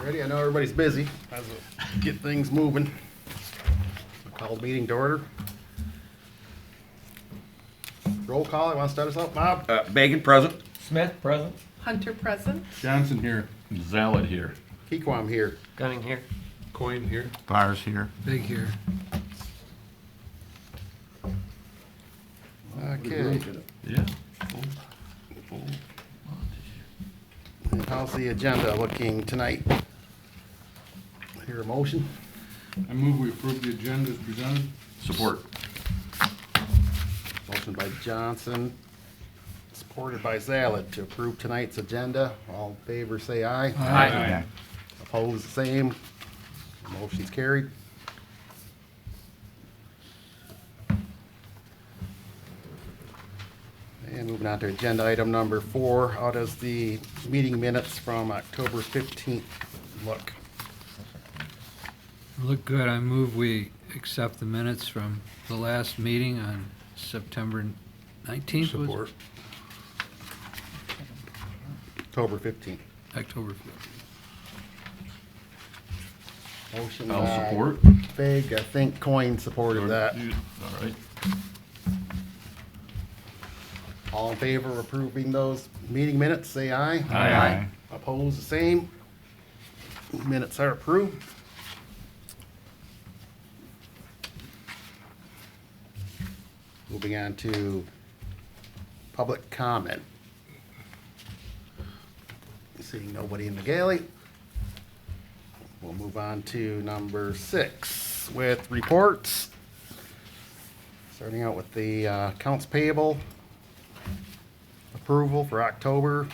Ready? I know everybody's busy. As we get things moving. Call the meeting to order. Roll call. I want to start us off, Bob. Bacon present. Smith, present. Hunter present. Johnson here. Zealot here. Keequam here. Gunning here. Coin here. Byers here. Big here. Okay. Yeah. And how's the agenda looking tonight? Hear a motion? I move we approve the agenda as presented. Support. Motion by Johnson, supported by Zalet to approve tonight's agenda. All in favor say aye. Aye. Opposed, the same. Motion's carried. And moving on to agenda item number 4, how does the meeting minutes from October 15th look? Look good. I move we accept the minutes from the last meeting on September 19th. Support. October 15th. October 5th. Motion I'll by support. Fig, I think Coin supported that. All right. All in favor of approving those meeting minutes, say aye. Aye. Opposed, the same. Minutes are approved. Moving on to public comment. Seeing nobody in the galley, we'll move on to number 6 with reports. Starting out with the accounts payable approval for October,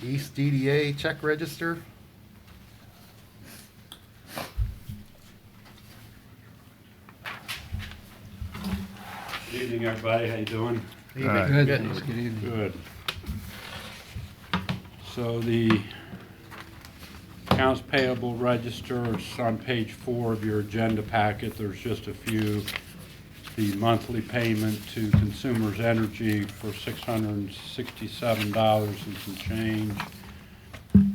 East DDA check register. Good evening, everybody. How you doing? Good. Good evening. Good. So the accounts payable register is on page 4 of your agenda packet. There's just a few. The monthly payment to Consumers Energy for $667 and some change.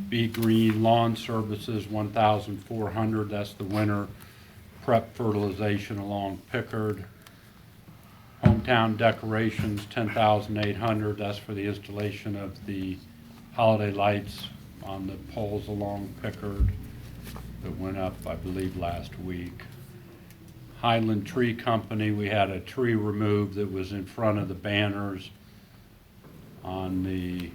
Be Green Lawn Services, $1,400. That's the winter prep fertilization along Pickard. Hometown Decorations, $10,800. That's for the installation of the holiday lights on the poles along Pickard that went up, I believe, last week. Highland Tree Company, we had a tree removed that was in front of the banners on the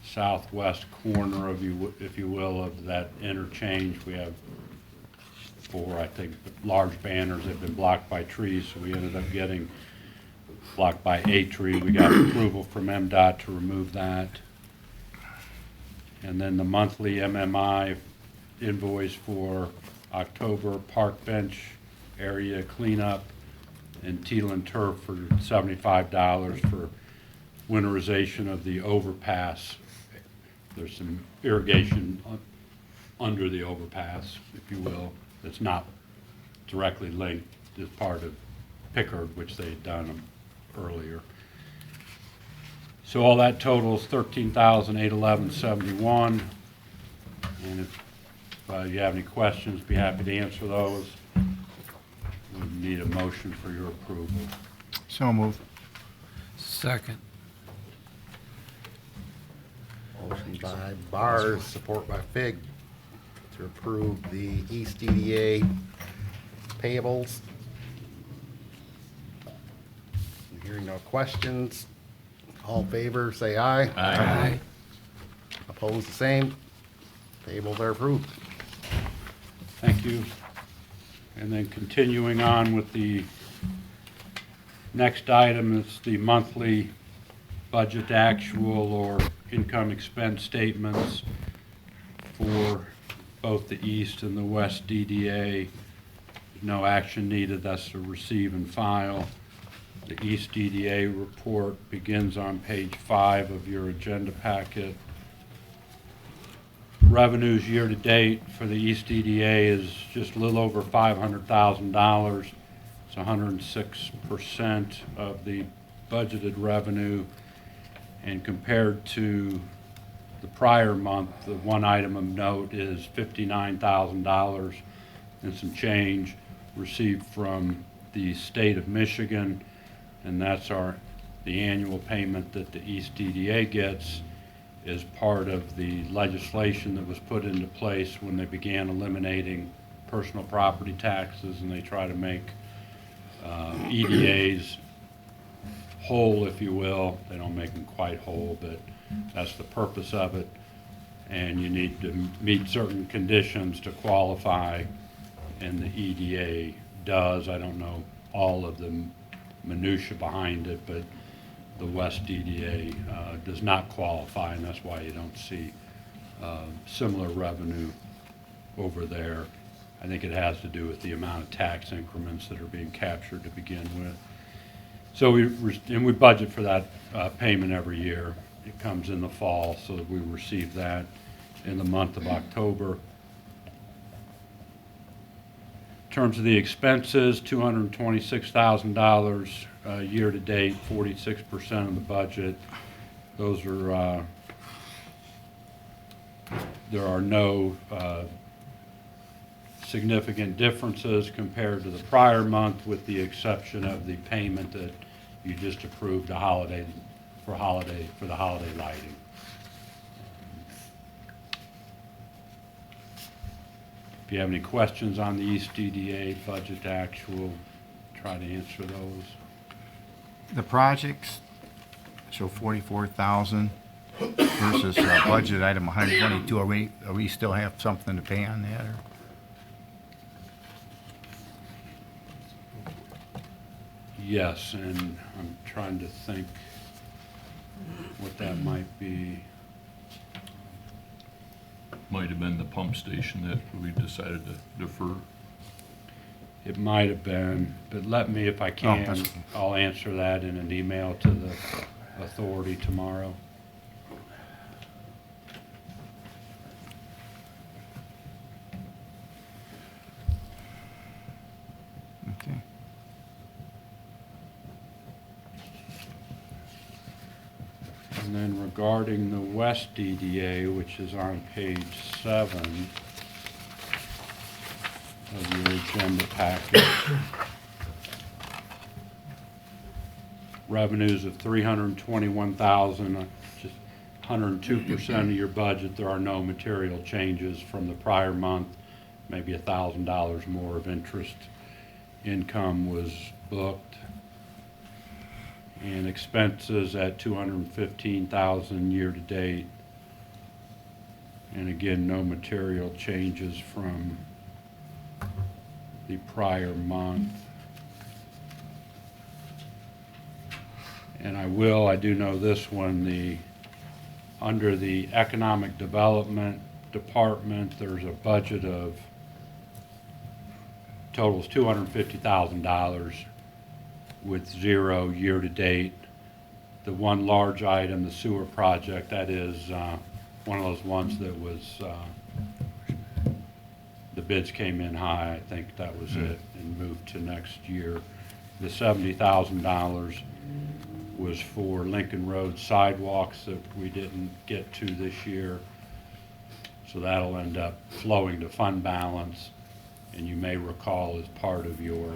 southwest corner of if you will, of that interchange. We have 4, I think, large banners that have been blocked by trees, so we ended up getting blocked by a tree. We got approval from MDOT to remove that. And then the monthly MMI invoice for October park bench area cleanup and teal and turf for $75 for winterization of the overpass. There's some irrigation under the overpass, if you will. It's not directly linked as part of Pickard, which they had done earlier. So all that totals $13,811.71. And if you have any questions, be happy to answer those. We need a motion for your approval. So moved. Second. Motion by Bars, support by Fig, to approve the East DDA payables. Hearing no questions, all in favor, say aye. Aye. Opposed, the same. Payables are approved. Thank you. And then continuing on with the next item, it's the monthly budget actual or income expense statements for both the East and the West DDA. No action needed. That's to receive and file. The East DDA report begins on page 5 of your agenda packet. Revenues year to date for the East DDA is just a little over $500,000. It's 106% of the budgeted revenue, and compared to the prior month. The one item of note is $59,000 and some change received from the state of Michigan, and that's the annual payment that the East EDA gets is part of the legislation that was put into place when they began eliminating personal property taxes, and they try to make EDAs whole, if you will. They don't make them quite whole, but that's the purpose of it. And you need to meet certain conditions to qualify, and the EDA does. I don't know all of the minutia behind it, but the West EDA does not qualify, and that's why you don't see similar revenue over there. I think it has to do with the amount of tax increments that are being captured to begin with. So we budget for that payment every year. It comes in the fall, so that we receive that in the month of October. In terms of the expenses, $226,000 year-to-date, 46% of the budget. Those are, there are no significant differences compared to the prior month, with the exception of the payment that you just approved for the holiday lighting. If you have any questions on the East EDA budget to actual, try to answer those. The projects show 44,000 versus budget item 122. Are we still have something to pay on that, or? Yes, and I'm trying to think what that might be. Might have been the pump station that we decided to defer. It might have been, but let me, if I can, that's- I'll answer that in an email to the authority tomorrow. Okay. And then regarding the West DDA, which is on page 7 of your agenda packet, revenues of $321,000, just 102% of your budget. There are no material changes from the prior month. Maybe $1,000 more of interest income was booked. And expenses at $215,000 year-to-date. And again, no material changes from the prior month. And I do know this one, under the Economic Development Department, there's a budget of, totals $250,000 with zero year-to-date. The one large item, the sewer project, that is one of those ones that was, the bids came in high, I think that was it, and moved to next year. The $70,000 was for Lincoln Road sidewalks that we didn't get to this year. So that'll end up flowing to fund balance. And you may recall, as part of your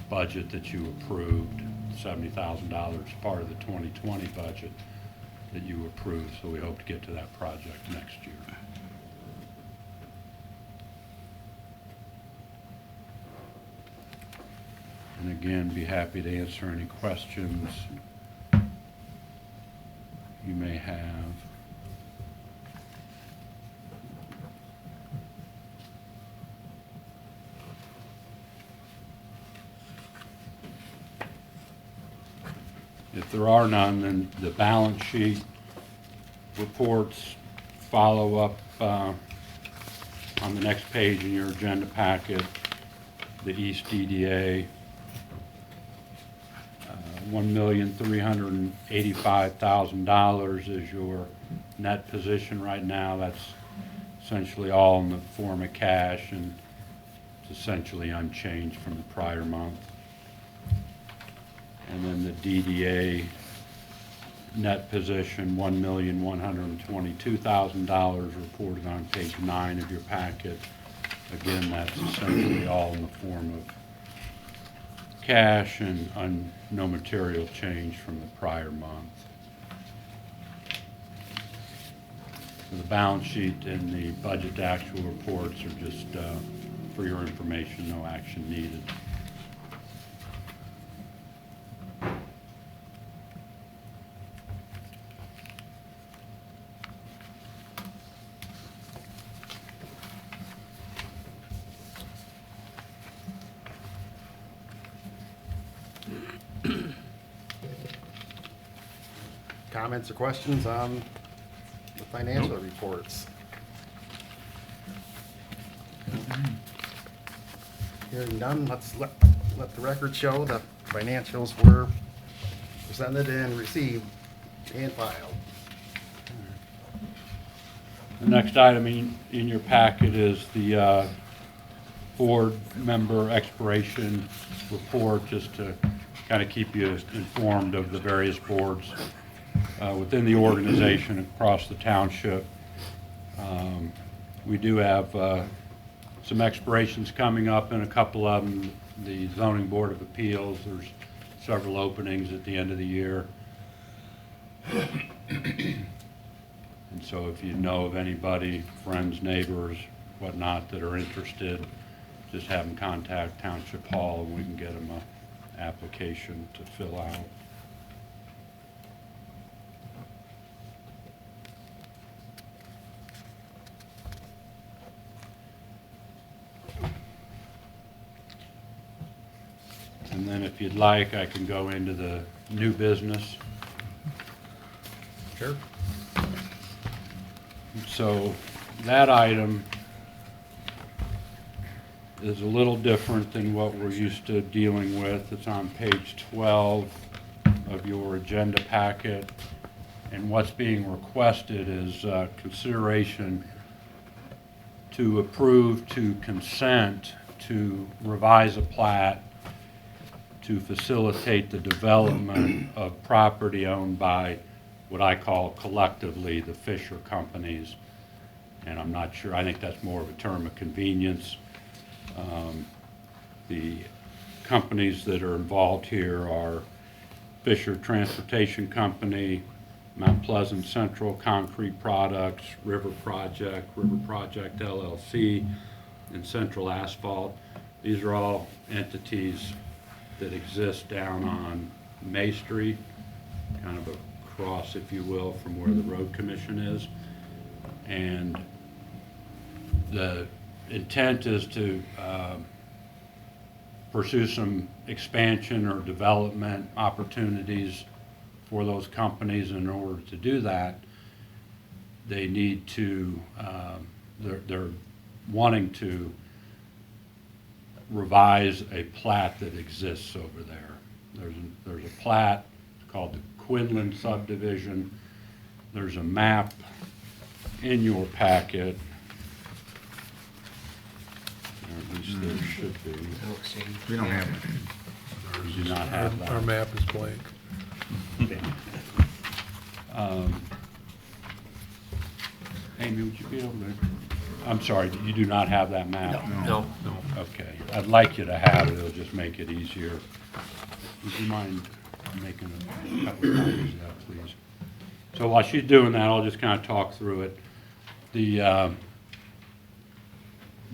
budget that you approved, $70,000 part of the 2020 budget that you approved. So we hope to get to that project next year. And again, be happy to answer any questions you may have. If there are none, then the balance sheet reports follow up on the next page in your agenda packet. The East DDA, $1,385,000 is your net position right now. That's essentially all in the form of cash, and it's essentially unchanged from the prior month. And then the DDA net position, $1,122,000, reported on page 9 of your packet. Again, that's essentially all in the form of cash and no material change from the prior month. The balance sheet and the budget to actual reports are just for your information, no action needed. Comments or questions on the financial reports? Hearing none, let's let the record show that financials were presented and received and filed. The next item in your packet is the board member expiration report, just to kind of keep you informed of the various boards within the organization across the township. We do have some expirations coming up, and a couple of them, the Zoning Board of Appeals, there's several openings at the end of the year. And so if you know of anybody, friends, neighbors, whatnot, that are interested, just have them contact Township Hall and we can get them an application to fill out. And then if you'd like, I can go into the new business. Sure. So that item is a little different than what we're used to dealing with. It's on page 12 of your agenda packet. And what's being requested is consideration to approve to consent to revise a plat to facilitate the development of property owned by what I call collectively the Fisher companies. And I'm not sure, I think that's more of a term of convenience. The companies that are involved here are Fisher Transportation Company, Mount Pleasant Central Concrete Products, River Project LLC, and Central Asphalt. These are all entities that exist down on May Street, kind of across, if you will, from where the road commission is. And the intent is to pursue some expansion or development opportunities for those companies. In order to do that, they need to, they're wanting to revise a plat that exists over there. There's a plat called the Quinlan subdivision. There's a map in your packet. Or at least there should be. We don't have it. You do not have that. Our map is blank. Amy, would you be able to, I'm sorry, you do not have that map? No. Okay, I'd like you to have it, it'll just make it easier. Would you mind making a couple of copies of that, please? So while she's doing that, I'll just kind of talk through it. The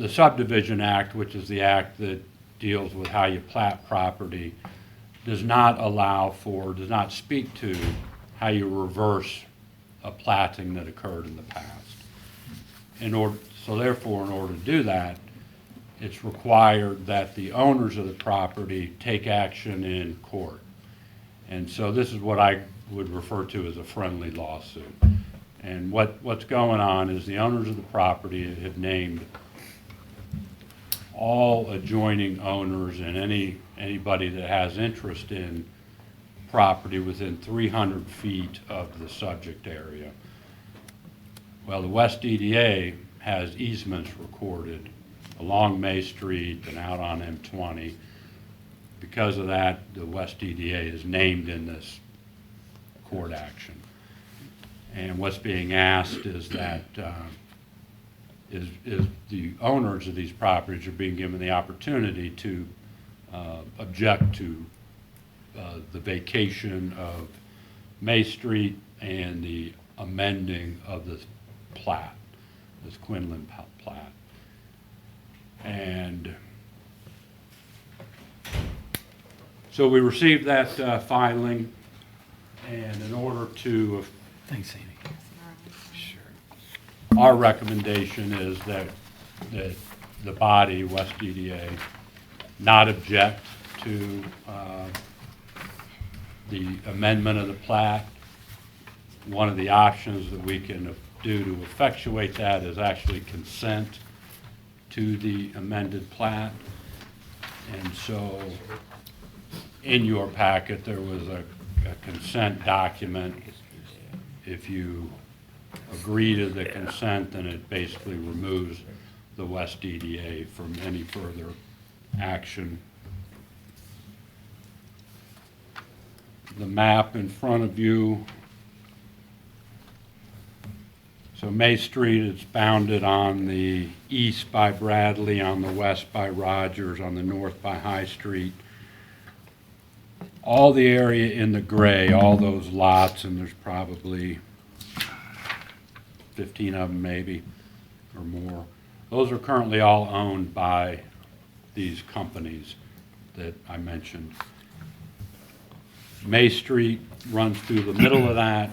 Subdivision Act, which is the act that deals with how you plat property, does not allow for, does not speak to how you reverse a platting that occurred in the past. So therefore, in order to do that, it's required that the owners of the property take action in court. And so this is what I would refer to as a friendly lawsuit. And what's going on is the owners of the property have named all adjoining owners and anybody that has interest in property within 300 feet of the subject area. Well, the West EDA has easements recorded along May Street and out on M20. Because of that, the West EDA is named in this court action. And what's being asked is that, is the owners of these properties are being given the opportunity to object to the vacation of May Street and the amending of this plat, this Quinlan plat. And so we received that filing, and in order to, Thanks, Amy. our recommendation is that the body, West EDA, not object to the amendment of the plat. One of the options that we can do to effectuate that is actually consent to the amended plat. And so in your packet, there was a consent document. If you agree to the consent, then it basically removes the West EDA from any further action. The map in front of you. So May Street is bounded on the east by Bradley, on the west by Rogers, on the north by High Street. All the area in the gray, all those lots, and there's probably 15 of them maybe, or more. Those are currently all owned by these companies that I mentioned. May Street runs through the middle of that.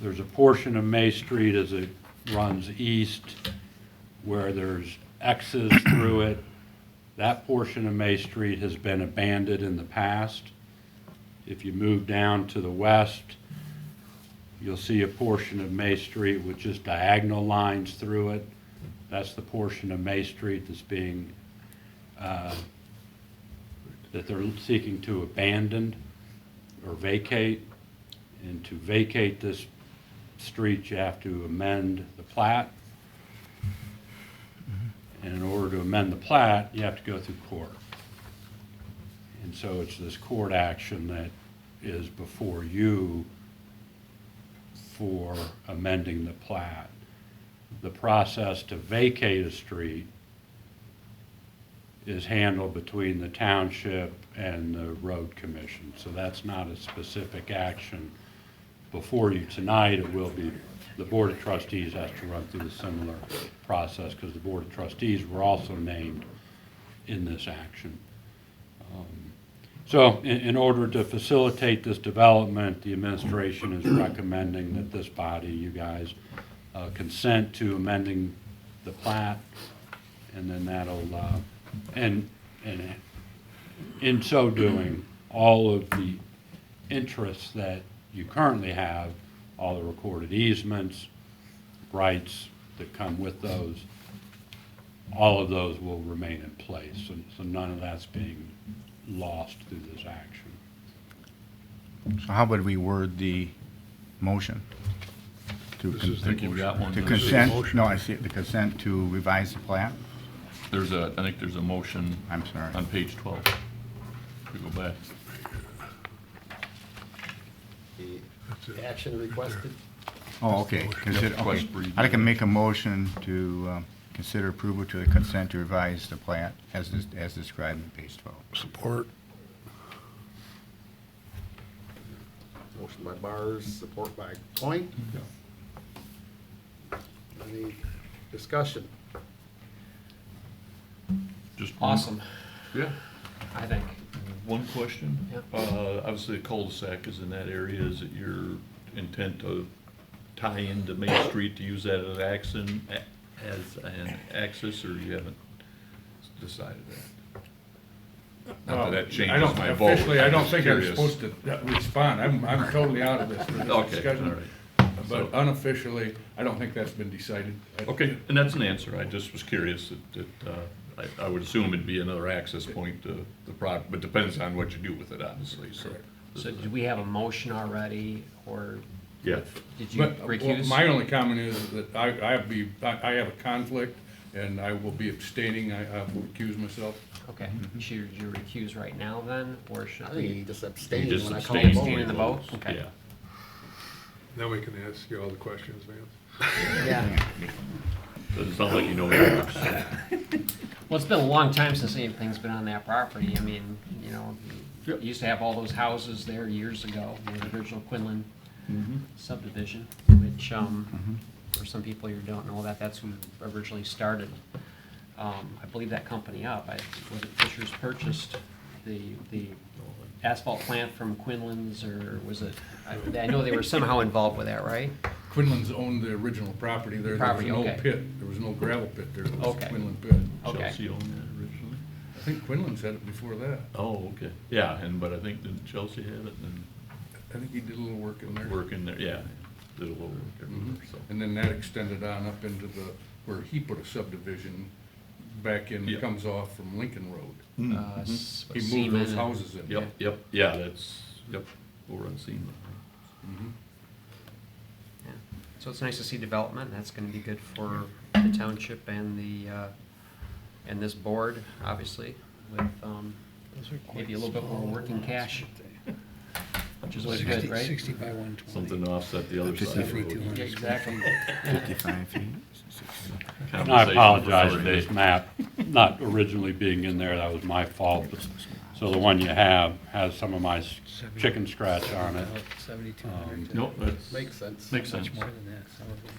There's a portion of May Street as it runs east where there's X's through it. That portion of May Street has been abandoned in the past. If you move down to the west, you'll see a portion of May Street with just diagonal lines through it. That's the portion of May Street that's being, that they're seeking to abandon or vacate. And to vacate this street, you have to amend the plat. And in order to amend the plat, you have to go through court. And so it's this court action that is before you for amending the plat. The process to vacate a street is handled between the township and the road commission. So that's not a specific action before you tonight. It will be, the Board of Trustees has to run through the similar process because the Board of Trustees were also named in this action. So in order to facilitate this development, the administration is recommending that this body, you guys, consent to amending the plat, and then that'll, and in so doing, all of the interests that you currently have, all the recorded easements, rights that come with those, all of those will remain in place. So none of that's being lost through this action. So how would we word the motion? To This is, I think you've got one. To This is- consent, no, I see it, the consent to revise the plat? There's a, I think there's a motion I'm sorry. on page 12. We go back. The action requested. Oh, okay. Consider, okay. Request for review. I can make a motion to consider approval to the consent to revise the plat as described in page 12. Support. Motion by Bars, support by Coin. Any discussion? Just Awesome, Yeah. I think. One question. Yep. Obviously, a cul-de-sac is in that area. Is it your intent to tie into Main Street to use that as an axis, or you haven't decided that? Not that that changes my vote. Officially, I I'm don't just think I'm curious. supposed to respond. I'm totally out of this for this Okay, all discussion. right. But unofficially, I don't think that's been decided. Okay, and that's an answer. I just was curious that, I would assume it'd be another access point to the project, but depends on what you do with it, obviously, so. this So is- do we have a motion already, or Yeah, did you But recuse? my only comment is that I have a conflict, and I will be abstaining. I will recuse myself. Okay, should you recuse right now then, or should I think we? he just abstained You just when I called abstained him Abstain over. in the vote? Okay. Yeah. Now we can ask you all the questions, Vance. Yeah. Doesn't sound like you know yours. Well, it's been a long time since anything's been on that property. I mean, you know, you Yep. used to have all those houses there years ago, the original Quinlan Mhm. subdivision, which, for some people you don't know that, that's who originally started, I believe, that company up. Was it Fisher's purchased the asphalt plant from Quinlan's, or was it, I know they were somehow involved with that, right? Quinlan's owned the original property there. There was Property, no okay. pit. There was no gravel pit there. There was Okay. a Quinlan pit. Okay. Chelsea owned that originally? I think Quinlan's had it before that. Oh, okay. Yeah, but I think didn't Chelsea have it and I think he did a little work in there. work in there, yeah, did a little work Mhm. everywhere, so. And then that extended on up into where he put a subdivision back in, Yep. comes off from Lincoln Road. He He moved those houses in. Yep, yeah, that's, over on Seaman. Mhm. Yeah. So it's nice to see development, that's gonna be good for the township and and this board, obviously, with, maybe a little bit more working cash, which is always good, right? 60 by 120. Something to offset the other side of the road. Yeah, exactly. 55 feet. And I apologize for this map not originally being in there, that was my fault. So the one you have has some of my chicken scratch on it. 7,200. Nope, that's, Makes sense. makes sense. Much more than that, some of them.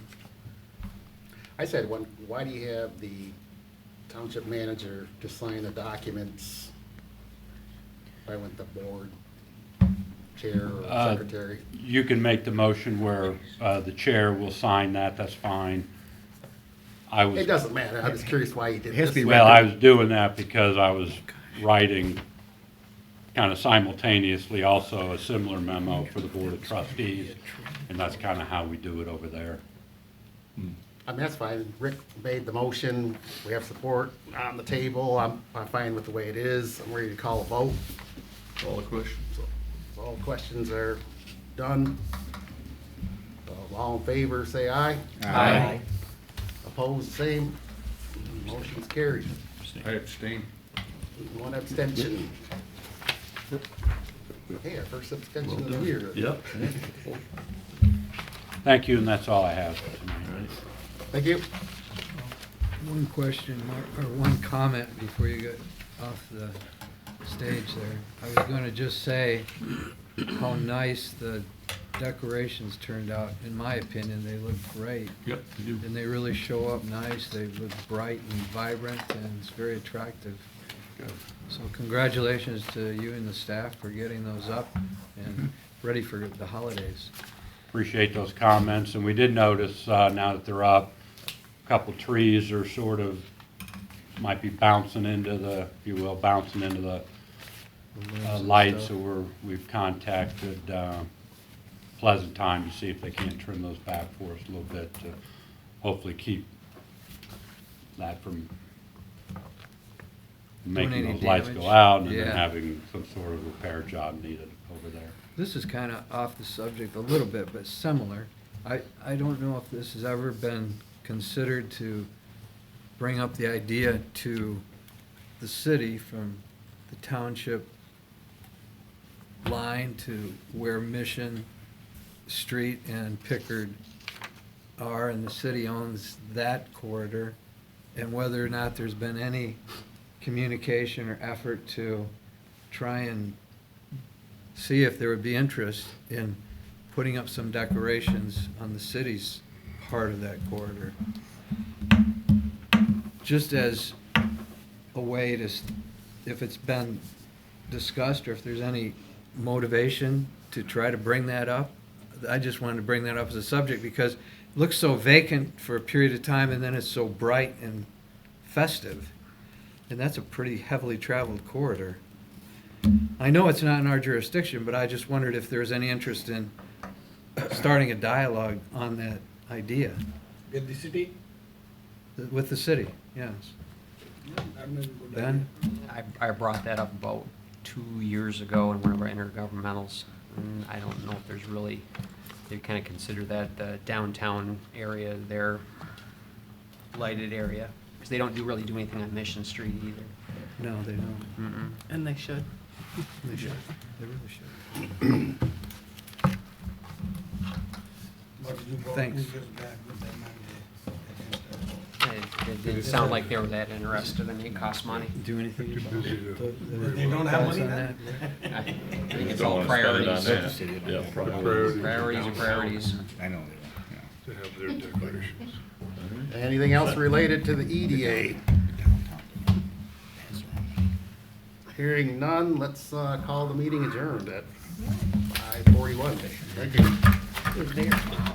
I said, why do you have the township manager to sign the documents? If I went the board, chair or secretary? You can make the motion where the chair will sign that, that's fine. I was, It doesn't matter, I'm just curious why you did It has to this. be well, I was doing that because I was writing kind of simultaneously also a similar memo for the Board of Trustees, and that's kind of how we do it over there. I mean, that's fine. Rick made the motion. We have support on the table. I'm fine with the way it is. I'm ready to call a vote. All the questions? So all questions are done. So all in favor, say aye. Aye. Opposed, same. Motion's carried. I abstain. One abstention. Hey, our first abstention Well of the done. year. Yep. Thank you, and that's all I have for tonight. All right. Thank you. One question, or one comment before you get off the stage there. I was gonna just say how nice the decorations turned out. In my opinion, they look great. Yep, you do. And they really show up nice. They look bright and vibrant, and it's very attractive. So congratulations to you and the staff for getting those up and ready for the holidays. Appreciate those comments, and we did notice, now that they're up, a couple trees are sort of, might be bouncing into the, if you will, bouncing into the limbs and lights, stuff. so we've contacted Pleasant Time to see if they can't trim those back for us a little bit to hopefully keep that from making Doing any those lights damage? go out and then Yeah. having some sort of repair job needed over there. This is kind of off the subject a little bit, but similar. I don't know if this has ever been considered to bring up the idea to the city from the township line to where Mission Street and Pickard are, and the city owns that corridor, and whether or not there's been any communication or effort to try and see if there would be interest in putting up some decorations on the city's part of that corridor. Just as a way to, if it's been discussed or if there's any motivation to try to bring that up. I just wanted to bring that up as a subject because it looks so vacant for a period of time and then it's so bright and festive. And that's a pretty heavily traveled corridor. I know it's not in our jurisdiction, but I just wondered if there's any interest in starting a dialogue on that idea. With the city? With the city, yes. Ben? I brought that up about 2 years ago in one of our intergovernmentals, and I don't know if there's really, they kind of consider that downtown area their lighted area, because they don't really do anything on Mission Street either. No, they don't. Mm-mm. And they should. They should. They really should. Thanks. It didn't sound like they were that interested. I mean, it costs money. Do anything Too about busy it? to. They don't have money On then? I think it's Don't all wanna spend it on priorities. that. Yeah, priorities. Priorities are priorities. I know they will, To have their decorations. Anything else related to the EDA? Hearing none, let's call the meeting adjourned at 5:41. Thank you.